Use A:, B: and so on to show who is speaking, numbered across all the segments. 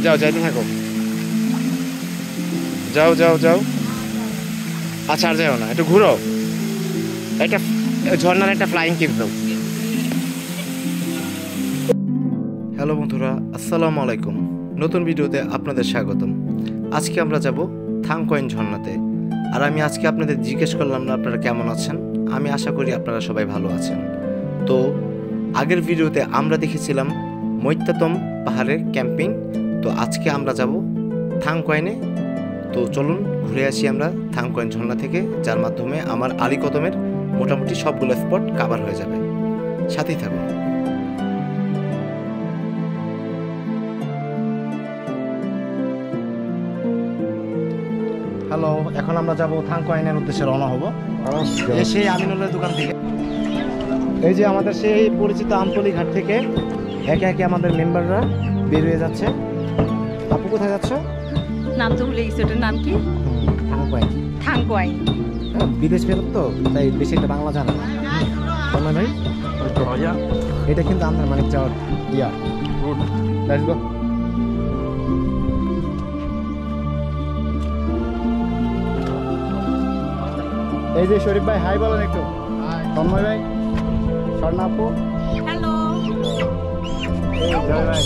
A: যাও যাইতে থাকো, যাও যাও যাও। আচ্ছা আর যাও না, একটু ঘুরো, একটা ঝর্ণার একটা ফ্লাইং কিস দাও। হ্যালো বন্ধুরা, আসসালামু আলাইকুম। নতুন ভিডিওতে আপনাদের স্বাগতম। আজকে আমরা যাব থাংকোয়েন ঝর্ণাতে। আর আমি আজকে আপনাদের জিজ্ঞেস করলাম না আপনারা কেমন আছেন। আমি আশা করি আপনারা সবাই ভালো আছেন। তো আগের ভিডিওতে আমরা দেখেছিলাম মৈত্যাতম পাহাড়ের ক্যাম্পিং। তো আজকে আমরা যাব থাংকোয়েনে। তো চলুন ঘুরে আসি আমরা থাংকোয়েন ঝর্ণা থেকে, যার মাধ্যমে আমার আলীকদমের মোটামুটি সবগুলো স্পট কভার হয়ে যাবে। সাথেই থাকুন। হ্যালো, এখন আমরা যাব থাংকোয়েনের উদ্দেশ্যে রওনা হব। সেই আমিনুলের দোকান থেকে। এই যে আমাদের সেই পরিচিত আমতলী ঘাট থেকে একে একে আমাদের মেম্বাররা বের হয়ে যাচ্ছে। আপু কোথায় যাচ্ছে?
B: নাম তো ভুলে গেছি, ওটার নাম কি?
A: থাংকোয়েন।
B: থাংকোয়েন।
A: বিদেশ ফেরত তো, তাই বেশি একটা বাংলা জানে না। ভাই এটা কিন্তু আমাদের মানে যাওয়ার রুট। Let's go. এই যে শরীফ ভাই, হাই বলেন একটু। তন্ময় ভাই, স্বর্ণা আপু,
B: হ্যালো।
A: জয় ভাই,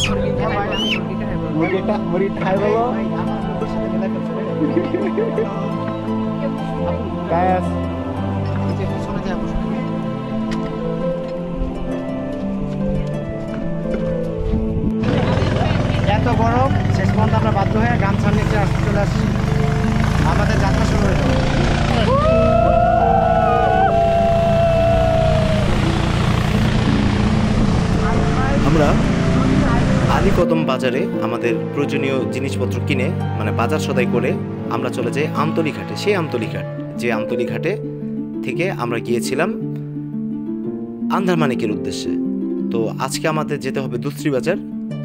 A: মুরগি খাই বলো। গায়াস এত গরম, শেষ পর্যন্ত আমরা বাধ্য হয়ে গামছার নিচে চলে আসছি। আমাদের যাত্রা শুরু হয়ে গেল। আমরা আলীকদম বাজারে আমাদের প্রয়োজনীয় জিনিসপত্র কিনে, মানে বাজার সদাই করে আমরা চলে যাই আমতলী ঘাটে। সেই আমতলী ঘাট, যে আমতলী ঘাটে থেকে আমরা গিয়েছিলাম আন্দারমানিকের উদ্দেশ্যে। তো আজকে আমাদের যেতে হবে দুস্ত্রি বাজার।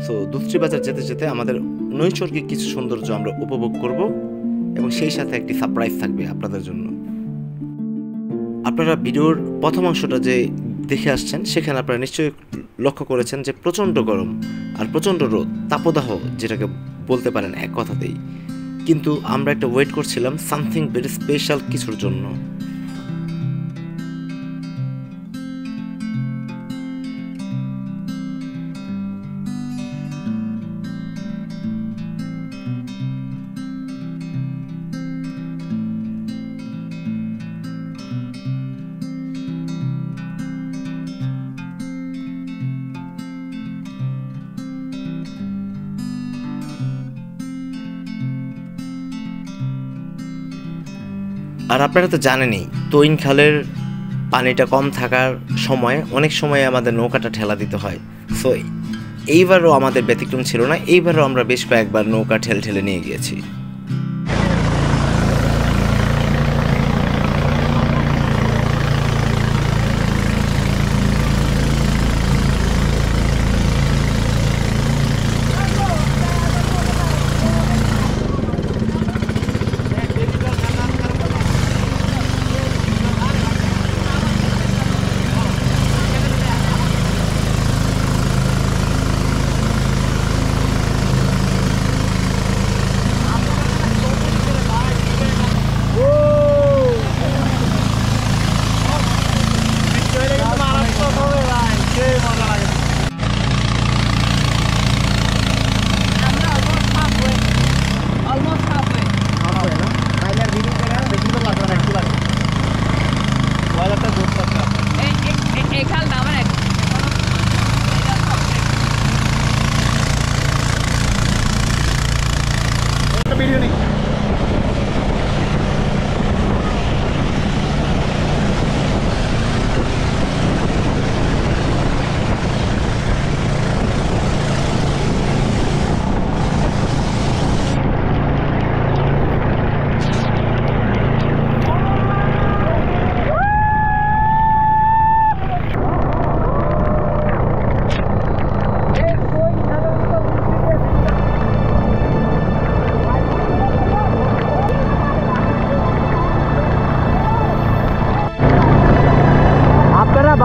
A: সো দুস্ত্রি বাজার যেতে যেতে আমাদের নৈসর্গিক কিছু সৌন্দর্য আমরা উপভোগ করব, এবং সেই সাথে একটি সারপ্রাইজ থাকবে আপনাদের জন্য। আপনারা ভিডিওর প্রথম অংশটা যে দেখে আসছেন, সেখানে আপনারা নিশ্চয়ই লক্ষ্য করেছেন যে প্রচণ্ড গরম আর প্রচণ্ড রোদ, তাপদাহ যেটাকে বলতে পারেন এক কথাতেই। কিন্তু আমরা একটা ওয়েট করছিলাম সামথিং ভেরি স্পেশাল কিছুর জন্য। আর আপনারা তো জানেনই, তৈন খালের পানিটা কম থাকার সময় অনেক সময় আমাদের নৌকাটা ঠেলা দিতে হয়। সো এইবারও আমাদের ব্যতিক্রম ছিল না। এইবারও আমরা বেশ কয়েকবার নৌকা ঠেলে নিয়ে গিয়েছি।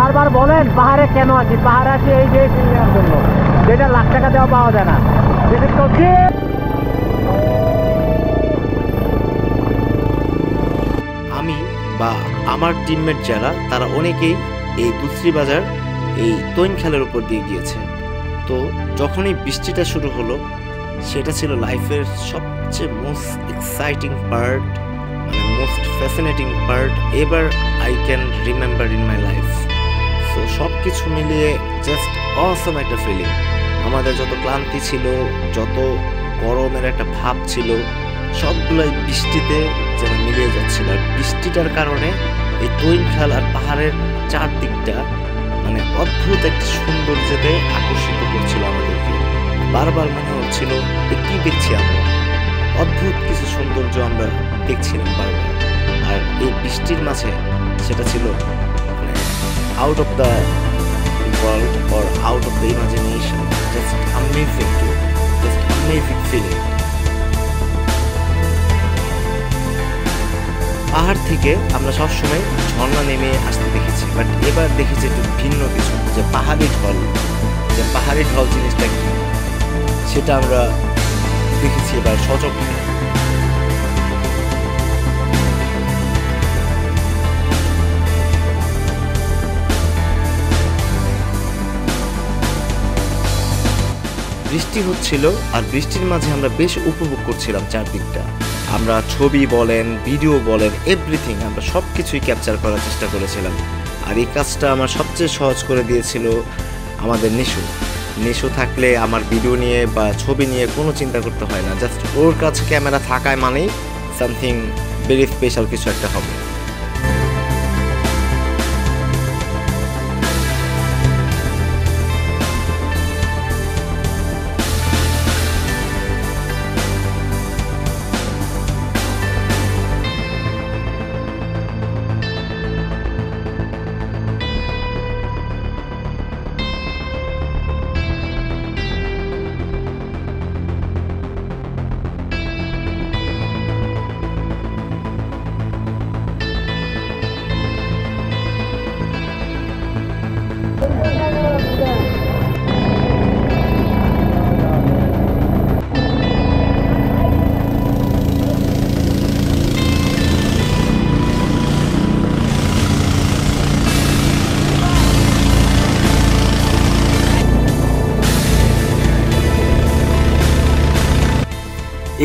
A: বারবার বলেন পাহাড়ে কেন আছি, পাহাড়ে আছি এই যে নেওয়ার জন্য, যেটা লাখ টাকা দেওয়া পাওয়া যায় না। আমি বা আমার টিমমেট যারা তারা অনেকেই এই দুসরি বাজার এই তৈন খালের উপর দিয়ে গিয়েছে। তো যখনই বৃষ্টিটা শুরু হলো সেটা ছিল লাইফের সবচেয়ে মোস্ট এক্সাইটিং পার্ট, মানে most fascinating part ever I can remember in my life. So সব কিছু মিলিয়ে জাস্ট অসম একটা ফিলিং। আমাদের যত ক্লান্তি ছিল, যত গরমের একটা ভাব ছিল, সবগুলোই বৃষ্টিতে যেন মিলিয়ে যাচ্ছিল। আর বৃষ্টিটার কারণে এই তৈন খাল আর পাহাড়ের চারদিকটা মানে অদ্ভুত একটা সৌন্দর্যতে আকর্ষিত করছিল আমাদেরকে। বারবার মনে হচ্ছিল কি দেখছি আমরা, অদ্ভুত কিছু সৌন্দর্য আমরা দেখছিলাম বারবার। আর এই বৃষ্টির মাঝে সেটা ছিল মানে out of the world or out of the imagination, just amazing to, just amazing feeling. পাহাড় থেকে আমরা সবসময় ঝর্ণা নেমে আসতে দেখেছি, বাট এবার দেখেছি একটু ভিন্ন কিছু, যে পাহাড়ি ঢল। যে পাহাড়ি ঢল জিনিসটা কি সেটা আমরা দেখেছি এবার সচক্ষে। বৃষ্টি হচ্ছিল আর বৃষ্টির মাঝে আমরা বেশ উপভোগ করছিলাম চারদিকটা। আমরা ছবি বলেন, ভিডিও বলেন, এভরিথিং আমরা সব কিছুই ক্যাপচার করার চেষ্টা করেছিলাম। আর এই কাজটা আমার সবচেয়ে সহজ করে দিয়েছিল আমাদের নিশু থাকলে আমার ভিডিও নিয়ে বা ছবি নিয়ে কোনো চিন্তা করতে হয় না, জাস্ট ওর কাছে ক্যামেরা থাকায় মানেই সামথিং ভেরি স্পেশাল কিছু একটা হবে।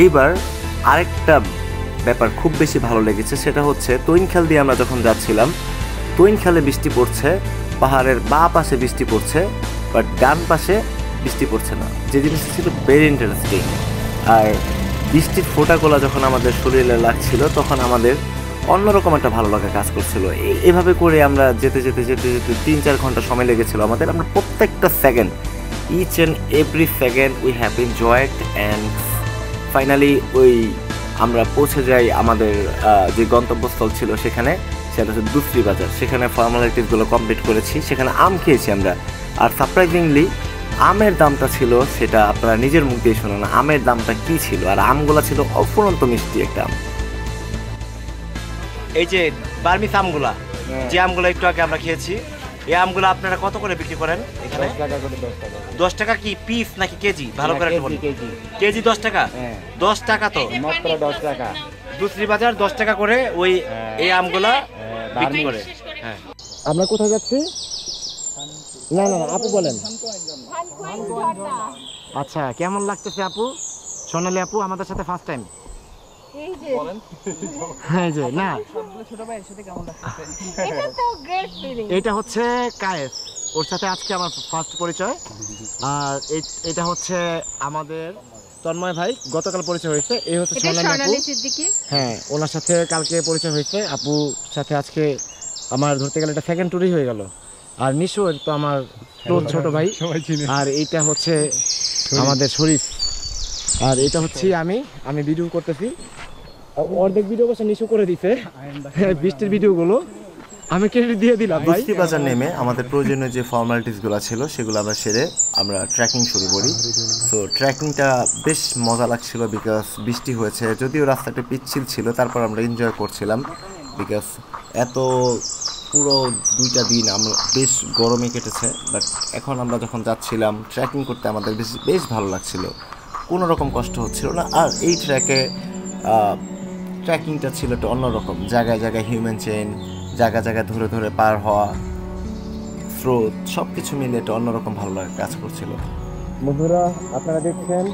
A: এইবার আরেকটা ব্যাপার খুব বেশি ভালো লেগেছে, সেটা হচ্ছে তৈন খাল দিয়ে আমরা যখন যাচ্ছিলাম, তৈন খালে বৃষ্টি পড়ছে, পাহাড়ের বাঁ পাশে বৃষ্টি পড়ছে, বাট ডান পাশে বৃষ্টি পড়ছে না, যে জিনিসটা ছিল ভেরি ইন্টারেস্টিং। আর বৃষ্টির ফোঁটাগুলো যখন আমাদের শরীরে লাগছিল তখন আমাদের অন্যরকম একটা ভালো লাগা কাজ করছিল। এভাবে করে আমরা যেতে যেতে যেতে যেতে 3-4 ঘন্টা সময় লেগেছিল আমাদের। আমরা প্রত্যেকটা second, each and every second we have enjoyed. And finally আমরা পৌঁছে যাই আমাদের যে গন্তব্যস্থল ছিল সেখানে, সেটা হচ্ছে দুসরি বাজার। সেখানে ফর্মালিটিসগুলো কমপ্লিট করেছি, সেখানে আম খেয়েছি আমরা। আর সারপ্রাইজিংলি আমের দামটা ছিল, সেটা আপনারা নিজের মুখ দিয়ে শুনুন আমের দামটা কি ছিল। আর আমগুলা ছিল অফুরন্ত মিষ্টি একটা আম। এই যে বার্মিস আমগুলা, যে আমগুলো একটু আগে আমরা খেয়েছি, এই আমগুলো আপনারা কত করে বিক্রি করেন এখানে? 10 টাকা কি পিস নাকি কেজি? ভালো করে একটু বলুন। কেজি 10 টাকা? 10 টাকা তো মাত্র 10 টাকা। দুসরি বাজার 10 টাকা করে ওই এই আমগুলা বিক্রি করে। হ্যাঁ, আমরা কোথায় যাচ্ছি? না না আপু বলেন। আচ্ছা, কেমন লাগতেছে আপু? সোনালী আপু আমাদের সাথে ফার্স্ট টাইম। এই যে বলেন, এই যে না সবগুলো ছোট ভাইয়ের সাথে কেমন লাগতেছে? এটা তো গ্রেট ফিলিং। এটা হচ্ছে কায়েস, ওর সাথে আজকে আমার ফার্স্ট পরিচয়। আর এটা হচ্ছে আমাদের তন্ময় ভাই, গতকাল পরিচয় হয়েছে। এই হচ্ছে সোনালী সিদ্দিকী। হ্যাঁ, ওনার সাথে কালকে পরিচয় হয়েছে। আপুর সাথে আজকে আমার ধরতে গেলে এটা সেকেন্ড ট্যুরই হয়ে গেল। আর নিশু তো আমার ক্লোজ ছোট ভাই। আর এইটা হচ্ছে আমাদের শরীফ। আর এটা হচ্ছে আমি ভিডিও করতেছি, অর্ধেক ভিডিও বসে নিশু করে দিছে বৃষ্টির ভিডিওগুলো, আমি ক্রেডিট দিয়ে দিলাম। বৃষ্টি বাজার নেমে আমাদের প্রয়োজনীয় যে ফর্মালিটিসগুলো ছিল সেগুলো আমরা সেরে আমরা ট্রেকিং শুরু করি। সো ট্রেকিংটা বেশ মজা লাগছিল, বিকজ বৃষ্টি হয়েছে, যদিও রাস্তাটা পিচ্ছিল ছিল, তারপর আমরা এনজয় করছিলাম। বিকজ এত পুরো 2টা দিন আমরা বেশ গরমে কেটেছে, বাট এখন আমরা যখন যাচ্ছিলাম ট্রেকিং করতে আমাদের বেশ ভালো লাগছিল। কোনো রকম কষ্ট হচ্ছিল না। আর এই ট্রেকিংটা ছিল একটু অন্যরকম, জায়গায় জায়গায় হিউম্যান চেইন, জায়গায় জায়গায় ধরে ধরে পার হওয়া, স্রোত, সব কিছু মিলে একটা অন্যরকম ভালো লাগে কাজ করছিল। বন্ধুরা আপনারা দেখছেন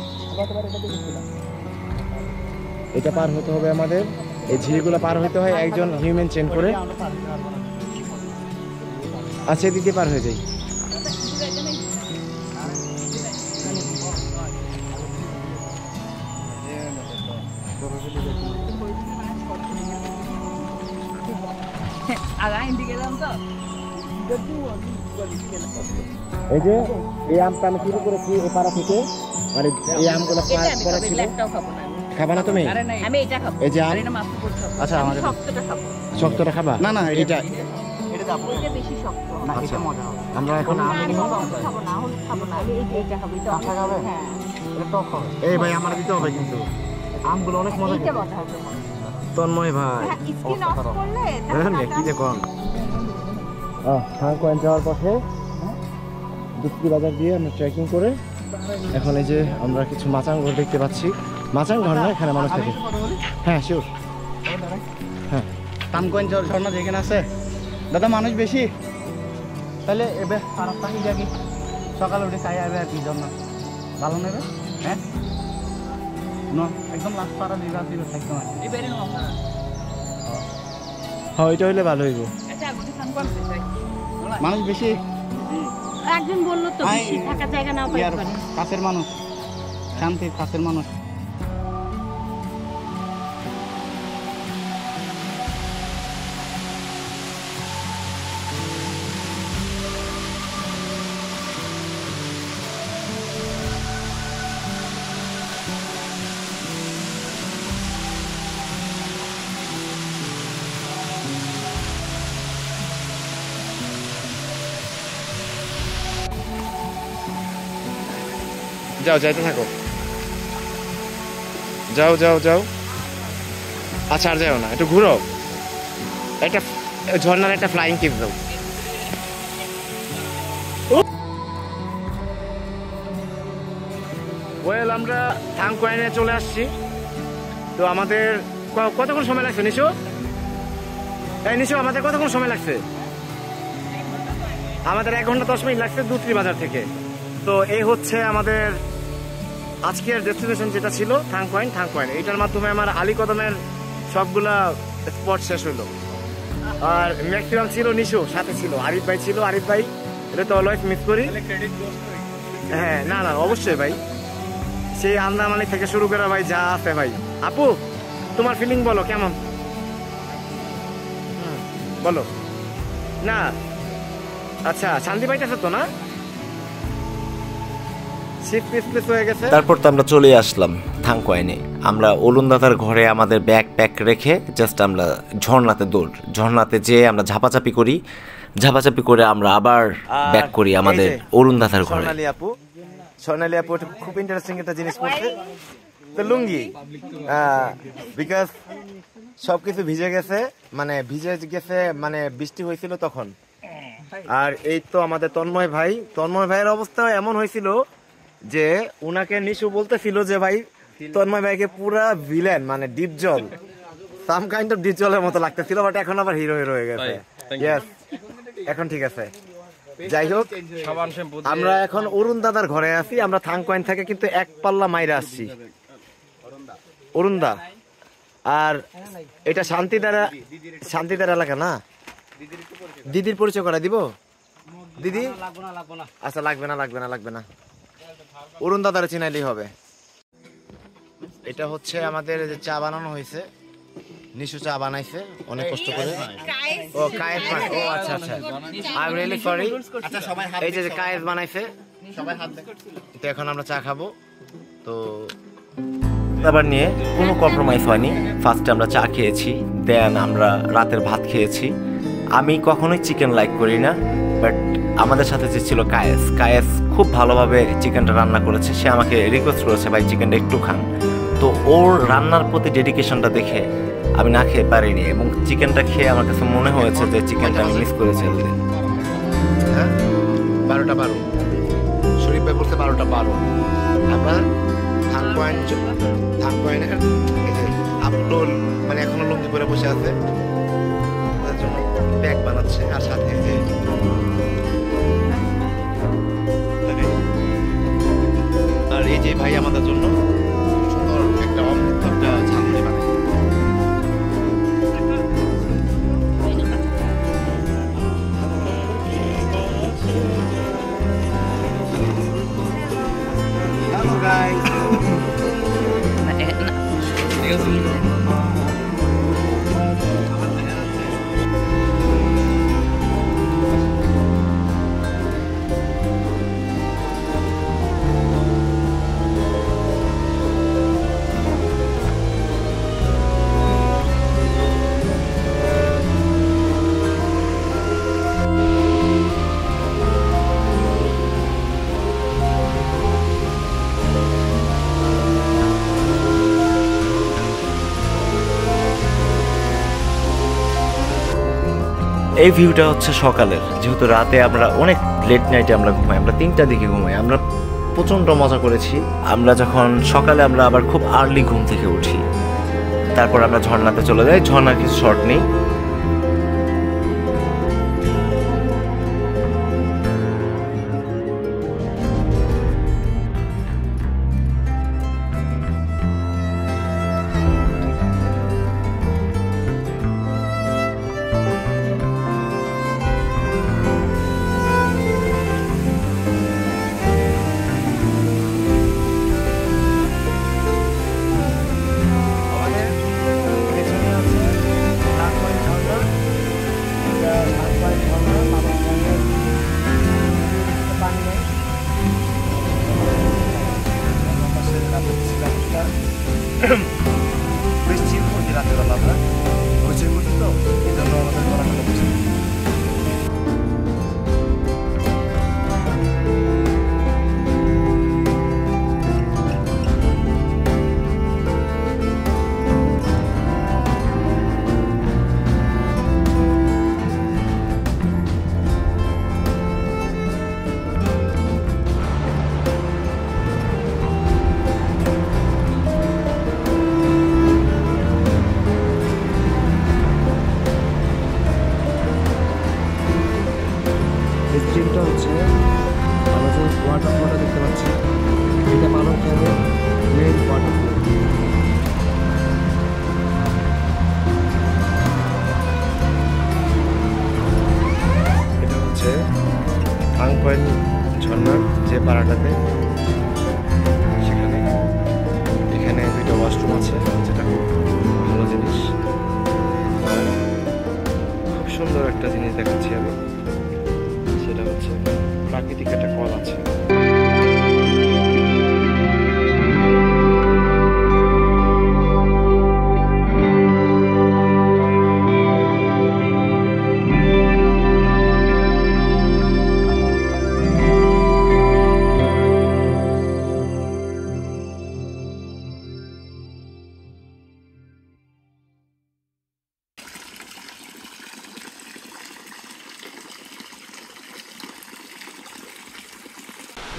A: এটা পার হতে হবে আমাদের, এই ঝিলগুলো পার হতে হয় একজন হিউম্যান চেইন করে। আচ্ছা এদিকে পার হয়ে যাই। এই যে এই আমটা আমি শুরু করেছি এই পাড়া থেকে, মানে এই আমগুলো পড়া ছিল। খাবা না তুমি?
B: আমি এটা খাবো।
A: এই যে আম, আচ্ছা আমাদের
B: শক্তটা খাবো।
A: শক্তটা খাবা? না না এটা
B: এটা বেশি শক্ত।
A: না এটা মজা হবে। আমরা এখন আম
B: খাবো না, হলুদ খাবো না, আমি এইটা খাবো। এটা
A: কাঁচা খাবে?
B: হ্যাঁ
A: এটা টক হবে। এই ভাই আমার দিতে হবে কিন্তু আমগুলো অনেক মজা।
B: এটা মজা হবে।
A: তন্ময় ভাই
B: স্কিন অফ করলে
A: কি যে কোন থাংকোয়েন যাওয়ার পথে দুপুরি বাজার দিয়ে আমরা ট্রেকিং করে এখন এই যে আমরা কিছু মাচাং ঘর দেখতে পাচ্ছি। মাচাং ঘর না, এখানে মানুষ থাকে। হ্যাঁ শিওর। হ্যাঁ
C: থাংকুয়াইন ঝর্ণা যেখানে আছে দাদা মানুষ বেশি, তাহলে এবার পানি যাবি সকালে উঠে খাই আসবে আর কি ঝর্ণা ভালো নেবে। হ্যাঁ একদম লাস্ট পাড়া দিবা দিবে থাকতে হয়।
A: হ্যাঁ এটা হইলে ভালো হইব।
C: মানুষ বেশি,
B: একজন বললো তো বেশি থাকার জায়গা নাও পাইতে পারে।
C: কাছের মানুষ, শান্তির কাছের মানুষ।
A: যাও যাইতে থাকো, যাও যাও যাও। আচ্ছা আর যাও না, একটু ঘুরো, একটা ঝর্ণার একটা ফ্লাইং কিস দাও। ওয়েল আমরা থাংকোয়াইনে চলে আসছি। তো আমাদের কতক্ষণ সময় লাগছে নিশু? এই নিশু আমাদের কতক্ষণ সময় লাগছে? আমাদের 1 ঘন্টা 10 মিনিট লাগছে দুপুরি বাজার থেকে। তো এই হচ্ছে আমাদের আজকের ডেস্টিনেশন যেটা ছিল থাংকোয়াইন। এইটার মাধ্যমে আমার আলীকদমের সবগুলা স্পট শেষ হইলো। আর ম্যাক্সিমাম ছিল নিশু, সাথে ছিল আরিফ ভাই ছিল। আরিফ ভাই এটা তো অলওয়েজ মিস করি। হ্যাঁ না না অবশ্যই ভাই, সেই আন্দামানি থেকে শুরু করে ভাই যা আছে ভাই। আপু তোমার ফিলিং বলো কেমন? বলো না। আচ্ছা শান্তি পাইতেছে তো না? তারপর তো আমরা চলে আসলাম থাংকোয়াইনে। আমরা ওলুন্দাতার ঘরে আমাদের ব্যাগ প্যাক রেখে জাস্ট আমরা ঝর্ণাতে যেয়ে আমরা ঝাপাঝাপি করে আমরা আবার ব্যাক করি আমাদের ওলুন্দাতার ঘরে। সোনালি আপু খুব ইন্টারেস্টিং একটা জিনিস করছে, তো লুঙ্গি, বিকজ সবকিছু ভিজে গেছে, মানে বৃষ্টি হয়েছিল তখন। আর এই তো আমাদের তন্ময় ভাইয়ের অবস্থা এমন হয়েছিল যে উনাকে নিশু বলতেছিল যে ভাই তন্ময় ভাইকে পুরা ভিলেন, মানে ডিপ জল, সাম কাইন্ড অফ ডিপ জলের মতো লাগতেছিল, বাট এখন আবার হিরো হয়ে গেছে। ইয়েস এখন ঠিক আছে। যাই হোক আমরা এখন অরুণ দাদার ঘরে আছি। আমরা থাংকোয়াইন থেকে কিন্তু 1 পাল্লা মাইরে আসছি অরুণদা। আর এটা শান্তিদার এলাকা না? দিদির পরিচয় করা দিব? দিদি আচ্ছা লাগবে না, অরুণ দাদারে চিনাইলেই হবে। এটা হচ্ছে আমাদের যে চা বানানো হয়েছে, নিশু চা বানাইছে অনেক কষ্ট করে। ও কায়েস, ও আচ্ছা আই এম রিয়েলি সরি। এই যে কায়েস বানাইছে, তো এখন আমরা চা খাবো। তো খাবার নিয়ে কোনো কম্প্রোমাইজ হয়নি। ফার্স্টে আমরা চা খেয়েছি, দেন আমরা রাতের ভাত খেয়েছি। আমি কখনোই চিকেন লাইক করি না, বাট আমাদের সাথে যে ছিল কায়েস খুব ভালোভাবে চিকেনটা রান্না করেছে। সে আমাকে রিকোয়েস্ট করেছে ভাই চিকেনটা একটু খান। তো ওর রান্নার প্রতি ডেডিকেশনটা দেখে আমি না খেয়ে পারিনি, এবং চিকেনটা খেয়ে আমার কাছে মনে হয়েছে যে চিকেনটা আমি মিস করেছি। হ্যাঁ 12টা 12 শরীফ ভাই বলছে 12টা 12। আপনার থাংকোয়াইনের এই যে আপলোল মানে এখনো লুঙ্গি পরে বসে আছে, তাদের জন্য ব্যাগ বানাচ্ছে। আর সাথে যে আর এই যে ভাই আমাদের জন্য সুন্দর একটা অমৃত একটা ঝালমুড়ি বানায়। Hello guys. এই ভিউটা হচ্ছে সকালের, যেহেতু রাতে আমরা অনেক লেট নাইটে আমরা ঘুমাই, আমরা 3টার দিকে ঘুমাই। আমরা প্রচণ্ড মজা করেছি। আমরা যখন সকালে আমরা আবার খুব আর্লি ঘুম থেকে উঠি, তারপর আমরা ঝর্ণাতে চলে যাই। ঝর্ণার কিছু শর্ট নেই। বৃষ্টির প্রতি রাতের বেলা আমরা হইচই করছি, তো এই জন্য আমাদের ঘোরাঘুরি হচ্ছে। স্ট্রিমটা হচ্ছে আমরা যে ওয়াটারফলটা দেখতে পাচ্ছি, এটা পালংখালের মেইন ওয়াটারফল। এটা হচ্ছে থাংকোয়াইন ঝর্ণার যে পাড়াটাতে, সেখানে এখানে 2টা ওয়াশরুম আছে, যেটা খুব ভালো জিনিস। খুব সুন্দর একটা জিনিস দেখাচ্ছি আমি, সেটা হচ্ছে প্রাকৃতিক একটা কল আছে।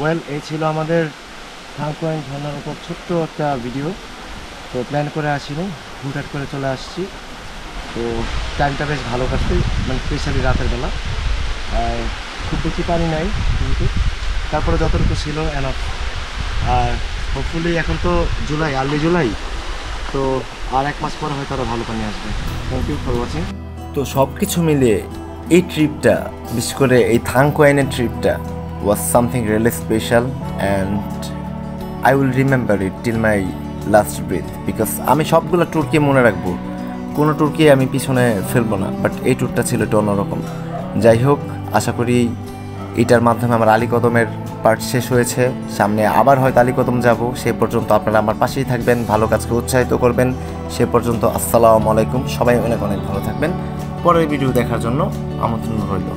A: ওয়েল, এই ছিল আমাদের থাংকোয়াইন ঝর্ণার উপর ছোট্ট একটা ভিডিও। তো প্ল্যান করে আসিনি, হুটহাট করে চলে আসছি। তো টাইমটা বেশ ভালো কাটছে, মানে স্পেশালি রাতের বেলা। খুব বেশি পানি নাই, কিন্তু তারপরে যতটুকু ছিল এনাফ। আর হোপফুলি এখন তো জুলাই, আর্লি জুলাই, তো আর 1 মাস পরে হয়তো আরও ভালো পানি আসবে। Thank you for watching. তো সব কিছু মিলিয়ে এই ট্রিপটা, বিশেষ করে এই থাংকোয়াইনের ট্রিপটা was something really special and I will remember it till my last breath, because আমি সবগুলো ট্যুরকে মনে রাখবো, কোনো ট্যুরকে আমি পিছনে ফেলবো না, বাট এই ট্যুরটা ছিল একটু অন্যরকম। যাই হোক, আশা করি এটার মাধ্যমে আমার আলীকদমের পার্ট শেষ হয়েছে। সামনে আবার হয়তো আলীকদম যাব। সে পর্যন্ত আপনারা আমার পাশেই থাকবেন, ভালো কাজকে উৎসাহিত করবেন। সে পর্যন্ত আসসালামু আলাইকুম, সবাই অনেক অনেক ভালো থাকবেন। পরের ভিডিও দেখার জন্য আমন্ত্রণ রইল।